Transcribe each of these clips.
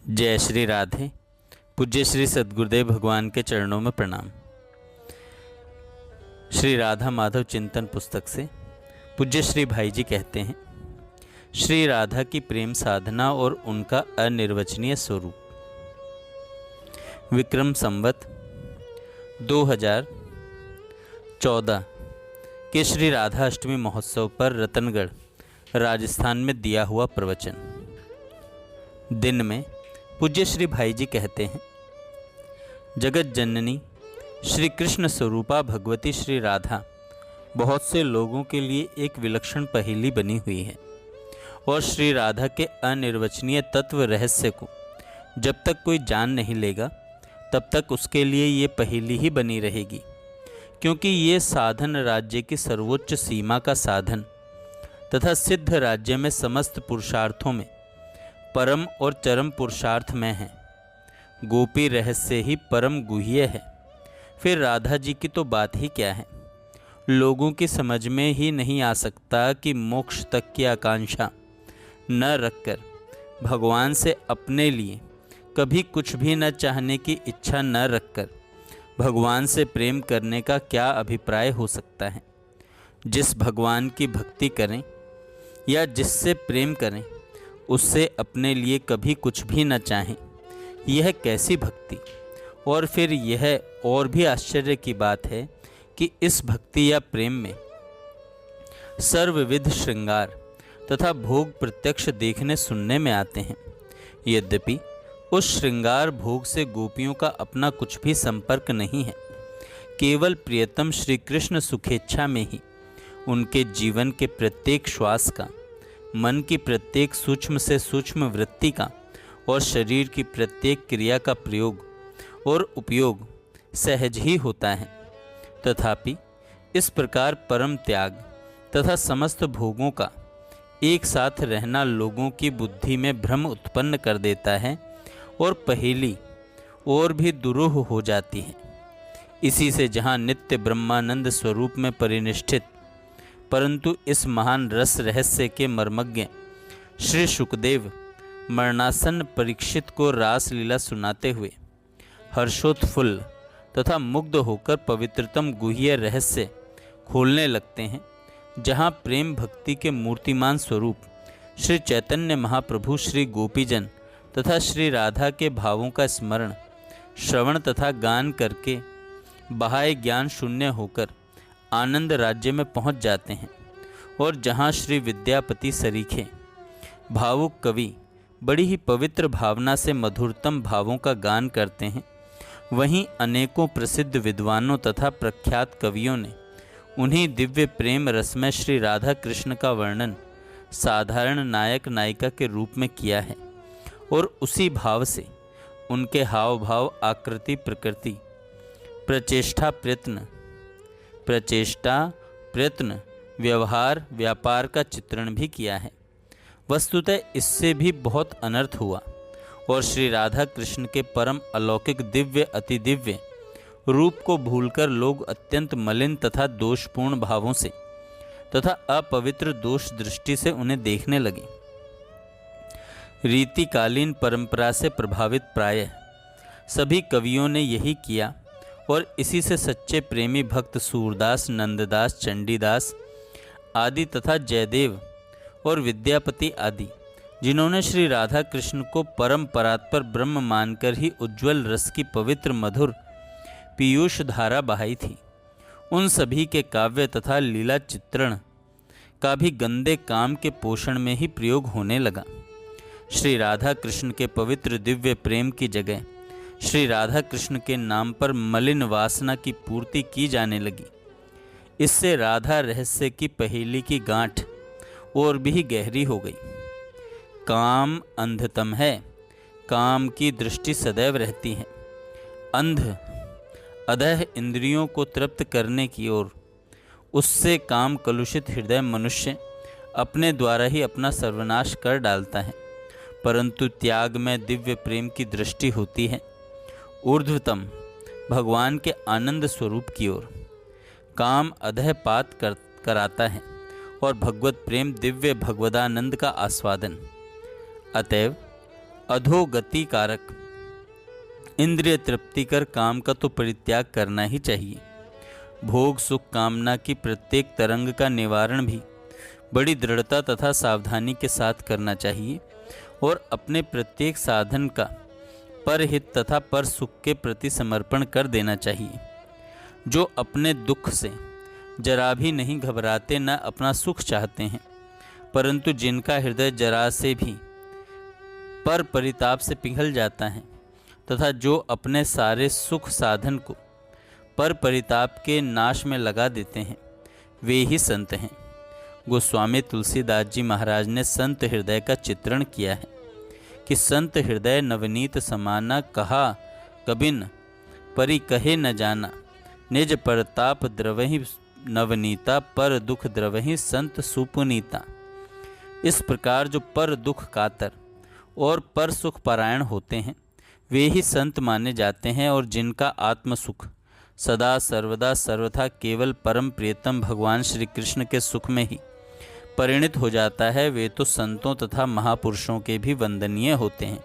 जय श्री राधे। पूज्य श्री सद्गुरुदेव भगवान के चरणों में प्रणाम। श्री राधा माधव चिंतन पुस्तक से पूज्य श्री भाई जी कहते हैं, श्री राधा की प्रेम साधना और उनका अनिर्वचनीय स्वरूप। विक्रम संवत 2014 के श्री राधा अष्टमी महोत्सव पर रतनगढ़ राजस्थान में दिया हुआ प्रवचन। दिन में पूज्य श्री भाई जी कहते हैं, जगत जननी श्री कृष्ण स्वरूपा भगवती श्री राधा बहुत से लोगों के लिए एक विलक्षण पहेली बनी हुई है और श्री राधा के अनिर्वचनीय तत्व रहस्य को जब तक कोई जान नहीं लेगा तब तक उसके लिए ये पहेली ही बनी रहेगी, क्योंकि ये साधन राज्य की सर्वोच्च सीमा का साधन तथा सिद्ध राज्य में समस्त पुरुषार्थों में परम और चरम पुरुषार्थ में है। गोपी रहस्य ही परम गुह्य है। फिर राधा जी की तो बात ही क्या है। लोगों की समझ में ही नहीं आ सकता कि मोक्ष तक की आकांक्षा न रखकर भगवान से अपने लिए कभी कुछ भी न चाहने की इच्छा न रखकर भगवान से प्रेम करने का क्या अभिप्राय हो सकता है। जिस भगवान की भक्ति करें या जिससे प्रेम करें उससे अपने लिए कभी कुछ भी न चाहें, यह कैसी भक्ति। और फिर यह और भी आश्चर्य की बात है कि इस भक्ति या प्रेम में सर्वविध श्रृंगार तथा भोग प्रत्यक्ष देखने सुनने में आते हैं। यद्यपि उस श्रृंगार भोग से गोपियों का अपना कुछ भी संपर्क नहीं है। केवल प्रियतम श्री कृष्ण सुखेच्छा में ही उनके जीवन के प्रत्येक श्वास का, मन की प्रत्येक सूक्ष्म से सूक्ष्म वृत्ति का और शरीर की प्रत्येक क्रिया का प्रयोग और उपयोग सहज ही होता है। तथापि इस प्रकार परम त्याग तथा समस्त भोगों का एक साथ रहना लोगों की बुद्धि में भ्रम उत्पन्न कर देता है और पहेली और भी दुरूह हो जाती है। इसी से जहाँ नित्य ब्रह्मानंद स्वरूप में परिनिष्ठित परंतु इस महान रस रहस्य के मर्मज्ञ श्री शुकदेव मरणासन परीक्षित को रास लीला सुनाते हुए हर्षोत्फुल्ल तथा मुग्ध होकर पवित्रतम गुह्य रहस्य खोलने लगते हैं, जहाँ प्रेम भक्ति के मूर्तिमान स्वरूप श्री चैतन्य महाप्रभु श्री गोपीजन तथा श्री राधा के भावों का स्मरण श्रवण तथा गान करके बाह्य ज्ञान शून्य होकर आनंद राज्य में पहुंच जाते हैं। और जहां श्री विद्यापति सरीखे भावुक कवि बड़ी ही पवित्र भावना से मधुरतम भावों का गान करते हैं, वहीं अनेकों प्रसिद्ध विद्वानों तथा प्रख्यात कवियों ने उन्हीं दिव्य प्रेम रसमय श्री राधा कृष्ण का वर्णन साधारण नायक नायिका के रूप में किया है और उसी भाव से उनके हाव भाव, आकृति, प्रकृति, प्रचेष्टा, प्रयत्न, व्यवहार, व्यापार का चित्रण भी किया है। वस्तुतः इससे भी बहुत अनर्थ हुआ और श्री राधा कृष्ण के परम अलौकिक दिव्य अति दिव्य रूप को भूलकर लोग अत्यंत मलिन तथा दोषपूर्ण भावों से तथा अपवित्र दोष दृष्टि से उन्हें देखने लगे। रीतिकालीन परंपरा से प्रभावित प्रायः सभी कवियों ने यही किया और इसी से सच्चे प्रेमी भक्त सूरदास, नंददास, चंडीदास आदि तथा जयदेव और विद्यापति आदि, जिन्होंने श्री राधा कृष्ण को परम परात्पर ब्रह्म मानकर ही उज्ज्वल रस की पवित्र मधुर पीयूष धारा बहाई थी, उन सभी के काव्य तथा लीला चित्रण का भी गंदे काम के पोषण में ही प्रयोग होने लगा। श्री राधा कृष्ण के पवित्र दिव्य प्रेम की जगह श्री राधा कृष्ण के नाम पर मलिन वासना की पूर्ति की जाने लगी। इससे राधा रहस्य की पहेली की गांठ और भी गहरी हो गई। काम अंधतम है, काम की दृष्टि सदैव रहती है। अंध अधः इंद्रियों को तृप्त करने की ओर उससे काम कलुषित हृदय मनुष्य अपने द्वारा ही अपना सर्वनाश कर डालता है। परंतु त्याग में दिव्य प्रेम की दृष्टि होती है ऊर्ध्वतम भगवान के आनंद स्वरूप की ओर। काम अधःपात कराता है और भगवत प्रेम दिव्य भगवदानंद का आस्वादन। अतएव अधोगति कारक इंद्रिय तृप्तिकर काम का तो परित्याग करना ही चाहिए। भोग सुख कामना की प्रत्येक तरंग का निवारण भी बड़ी दृढ़ता तथा सावधानी के साथ करना चाहिए और अपने प्रत्येक साधन का परहित तथा पर सुख के प्रति समर्पण कर देना चाहिए। जो अपने दुख से जरा भी नहीं घबराते, न अपना सुख चाहते हैं, परंतु जिनका हृदय जरा से भी पर परिताप से पिघल जाता है तथा जो अपने सारे सुख साधन को पर परिताप के नाश में लगा देते हैं, वे ही संत हैं। गोस्वामी तुलसीदास जी महाराज ने संत हृदय का चित्रण किया है कि संत हृदय नवनीत समाना, कहा कबिन परि कहे न जाना, निज परताप द्रवहि नवनीता, पर दुख द्रवहि संत सुपुनीता। इस प्रकार जो पर दुख कातर और पर सुख पारायण होते हैं, वे ही संत माने जाते हैं और जिनका आत्म सुख सदा सर्वदा सर्वथा केवल परम प्रियतम भगवान श्री कृष्ण के सुख में ही परिणित हो जाता है, वे तो संतों तथा महापुरुषों के भी वंदनीय होते हैं।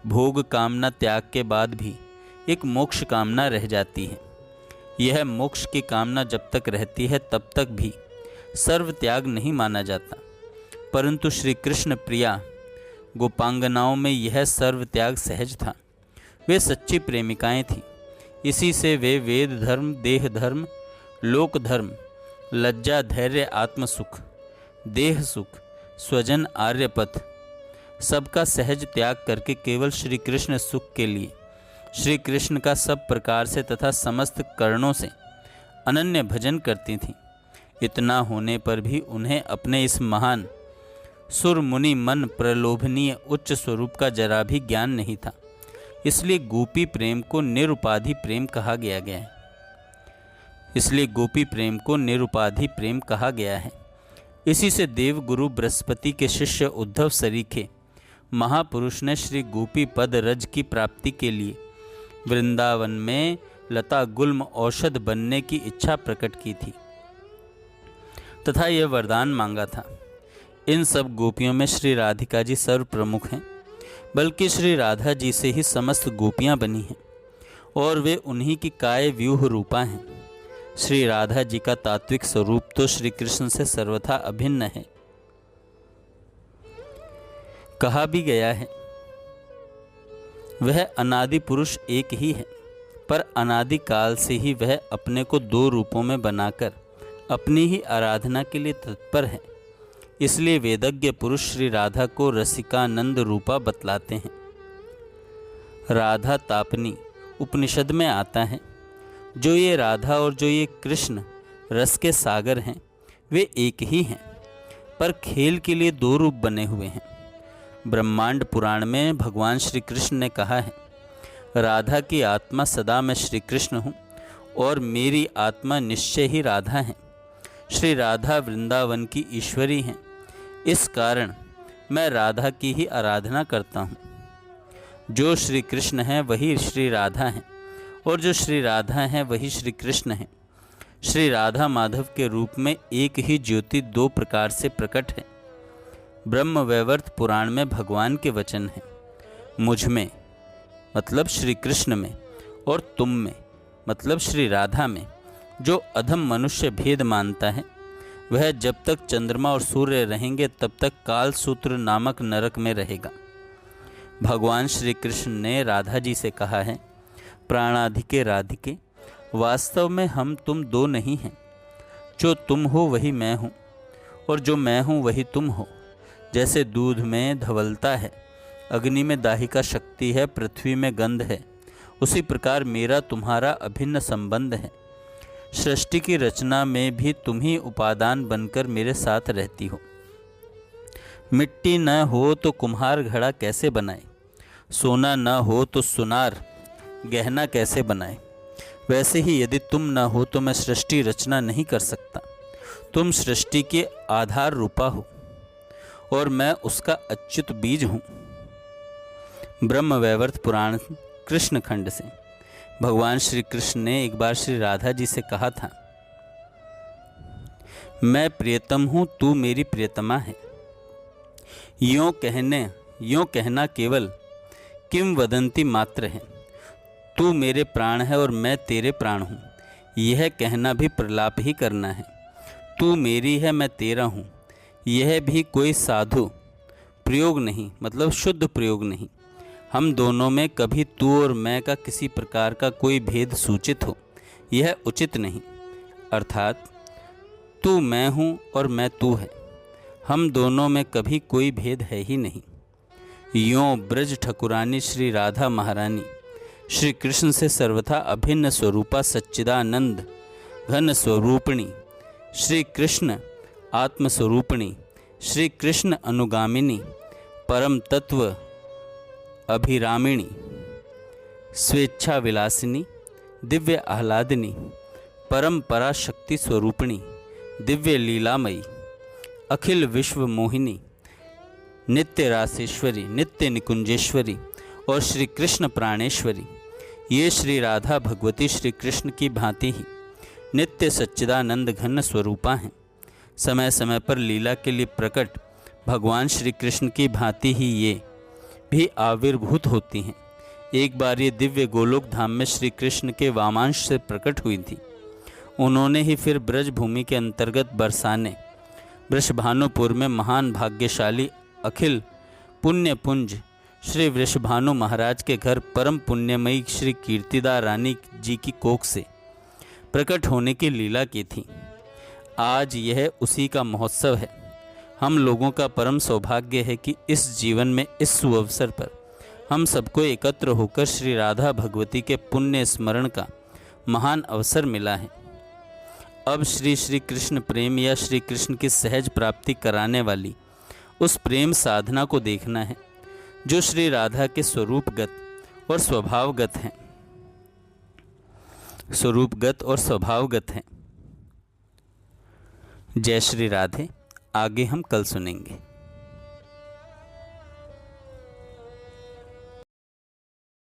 भोग कामना त्याग के बाद भी एक मोक्ष कामना रह जाती है। यह मोक्ष की कामना जब तक रहती है तब तक भी सर्व त्याग नहीं माना जाता, परंतु श्री कृष्ण प्रिया गोपांगनाओं में यह सर्व त्याग सहज था। वे सच्ची प्रेमिकाएं थीं। इसी से वे वेद धर्म, देह धर्म, लोक धर्म, लज्जा, धैर्य, आत्मसुख, देह सुख, स्वजन, आर्यपथ सबका सहज त्याग करके केवल श्री कृष्ण सुख के लिए श्री कृष्ण का सब प्रकार से तथा समस्त करणों से अनन्य भजन करती थीं। इतना होने पर भी उन्हें अपने इस महान सुर मुनि मन प्रलोभनीय उच्च स्वरूप का जरा भी ज्ञान नहीं था। इसलिए गोपी प्रेम को निरुपाधि प्रेम कहा गया है। इसलिए गोपी प्रेम को निरुपाधि प्रेम कहा गया है। इसी से देव गुरु बृहस्पति के शिष्य उद्धव सरीखे महापुरुष ने श्री गोपी पद रज की प्राप्ति के लिए वृंदावन में लता गुल्म औषध बनने की इच्छा प्रकट की थी तथा यह वरदान मांगा था। इन सब गोपियों में श्री राधिका जी सर्व प्रमुख हैं, बल्कि श्री राधा जी से ही समस्त गोपियां बनी हैं और वे उन्हीं की काय व्यूह रूपा हैं। श्री राधा जी का तात्विक स्वरूप तो श्री कृष्ण से सर्वथा अभिन्न है। कहा भी गया है, वह अनादि पुरुष एक ही है, पर अनादि काल से ही वह अपने को दो रूपों में बनाकर अपनी ही आराधना के लिए तत्पर है। इसलिए वेदज्ञ पुरुष श्री राधा को रसिकानंद रूपा बतलाते हैं। राधा तापनी उपनिषद में आता है, जो ये राधा और जो ये कृष्ण रस के सागर हैं, वे एक ही हैं, पर खेल के लिए दो रूप बने हुए हैं। ब्रह्मांड पुराण में भगवान श्री कृष्ण ने कहा है, राधा की आत्मा सदा मैं श्री कृष्ण हूँ और मेरी आत्मा निश्चय ही राधा है। श्री राधा वृंदावन की ईश्वरी हैं, इस कारण मैं राधा की ही आराधना करता हूँ। जो श्री कृष्ण हैं वही श्री राधा हैं और जो श्री राधा हैं वही श्री कृष्ण हैं। श्री राधा माधव के रूप में एक ही ज्योति दो प्रकार से प्रकट है। ब्रह्म वैवर्त पुराण में भगवान के वचन हैं, मुझ में मतलब श्री कृष्ण में और तुम में मतलब श्री राधा में जो अधम मनुष्य भेद मानता है, वह जब तक चंद्रमा और सूर्य रहेंगे तब तक काल सूत्र नामक नरक में रहेगा। भगवान श्री कृष्ण ने राधा जी से कहा है, प्राणाधिके राधिके, वास्तव में हम तुम दो नहीं हैं। जो तुम हो वही मैं हूँ और जो मैं हूँ वही तुम हो। जैसे दूध में धवलता है, अग्नि में दाहिका शक्ति है, पृथ्वी में गंध है, उसी प्रकार मेरा तुम्हारा अभिन्न संबंध है। सृष्टि की रचना में भी तुम ही उपादान बनकर मेरे साथ रहती हो। मिट्टी न हो तो कुम्हार घड़ा कैसे बनाए, सोना न हो तो सुनार गहना कैसे बनाए। वैसे ही यदि तुम न हो तो मैं सृष्टि रचना नहीं कर सकता। तुम सृष्टि के आधार रूपा हो और मैं उसका अच्युत बीज हूँ। ब्रह्म वैवर्त पुराण कृष्ण खंड से भगवान श्री कृष्ण ने एक बार श्री राधा जी से कहा था, मैं प्रियतम हूँ, तू मेरी प्रियतमा है। यों कहने यों कहना केवल किंवदंती मात्र है। तू मेरे प्राण है और मैं तेरे प्राण हूँ, यह कहना भी प्रलाप ही करना है। तू मेरी है मैं तेरा हूँ, यह भी कोई साधु प्रयोग नहीं, मतलब शुद्ध प्रयोग नहीं। हम दोनों में कभी तू और मैं का किसी प्रकार का कोई भेद सूचित हो, यह उचित नहीं। अर्थात तू मैं हूँ और मैं तू है, हम दोनों में कभी कोई भेद है ही नहीं। यों ब्रज ठकुरानी श्री राधा महारानी श्री कृष्ण से सर्वथा अभिन्न स्वरूपा सच्चिदानंद घन स्वरूपिणी श्री कृष्ण आत्मस्वरूपिणी श्री कृष्ण अनुगामिनी परम तत्व अभिरामिणी स्वेच्छा विलासिनी दिव्य आह्लादिनी परम पराशक्ति स्वरूपिणी दिव्य लीलामयी अखिल विश्व मोहिनी नित्य रासेश्वरी नित्य निकुंजेश्वरी और श्री कृष्ण प्राणेश्वरी, ये श्री राधा भगवती श्री कृष्ण की भांति ही नित्य सच्चिदानंद घन स्वरूपा हैं। समय समय पर लीला के लिए प्रकट भगवान श्री कृष्ण की भांति ही ये भी आविर्भूत होती हैं। एक बार ये दिव्य गोलोक धाम में श्री कृष्ण के वामांश से प्रकट हुई थी। उन्होंने ही फिर ब्रज भूमि के अंतर्गत बरसाने वृषभानुपुर में महान भाग्यशाली अखिल पुण्यपुंज श्री वृषभानु महाराज के घर परम पुण्यमयी श्री कीर्तिदा रानी जी की कोख से प्रकट होने की लीला की थी। आज यह उसी का महोत्सव है। हम लोगों का परम सौभाग्य है कि इस जीवन में इस सुअवसर पर हम सबको एकत्र होकर श्री राधा भगवती के पुण्य स्मरण का महान अवसर मिला है। अब श्री श्री कृष्ण प्रेम या श्री कृष्ण की सहज प्राप्ति कराने वाली उस प्रेम साधना को देखना है जो श्री राधा के स्वरूपगत और स्वभावगत हैं, स्वरूपगत और स्वभावगत हैं। जय श्री राधे। आगे हम कल सुनेंगे।